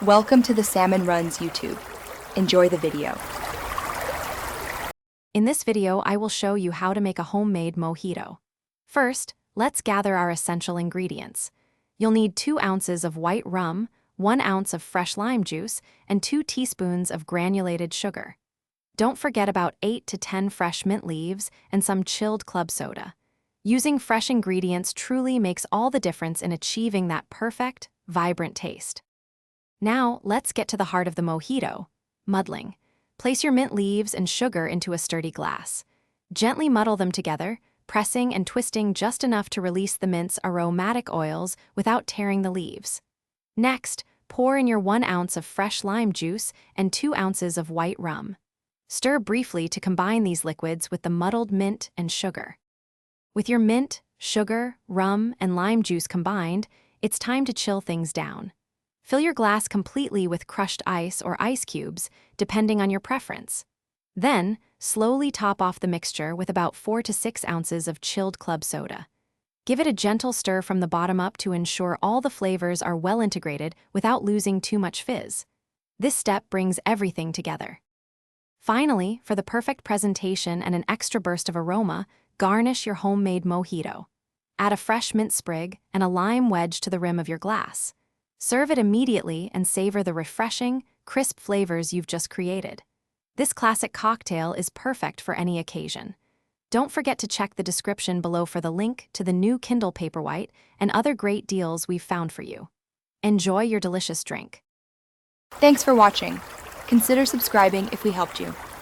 Welcome to the Salmon Runs YouTube. Enjoy the video. In this video, I will show you how to make a homemade mojito. First, let's gather our essential ingredients. You'll need 2 ounces of white rum, 1 ounce of fresh lime juice, and 2 teaspoons of granulated sugar. Don't forget about 8 to 10 fresh mint leaves and some chilled club soda. Using fresh ingredients truly makes all the difference in achieving that perfect, vibrant taste. Now, let's get to the heart of the mojito, muddling. Place your mint leaves and sugar into a sturdy glass. Gently muddle them together, pressing and twisting just enough to release the mint's aromatic oils without tearing the leaves. Next, pour in your 1 ounce of fresh lime juice and 2 ounces of white rum. Stir briefly to combine these liquids with the muddled mint and sugar. With your mint, sugar, rum, and lime juice combined, it's time to chill things down. Fill your glass completely with crushed ice or ice cubes, depending on your preference. Then, slowly top off the mixture with about 4 to 6 ounces of chilled club soda. Give it a gentle stir from the bottom up to ensure all the flavors are well integrated without losing too much fizz. This step brings everything together. Finally, for the perfect presentation and an extra burst of aroma, garnish your homemade mojito. Add a fresh mint sprig and a lime wedge to the rim of your glass. Serve it immediately and savor the refreshing, crisp flavors you've just created. This classic cocktail is perfect for any occasion. Don't forget to check the description below for the link to the new Kindle Paperwhite and other great deals we've found for you. Enjoy your delicious drink. Thanks for watching. Consider subscribing if we helped you.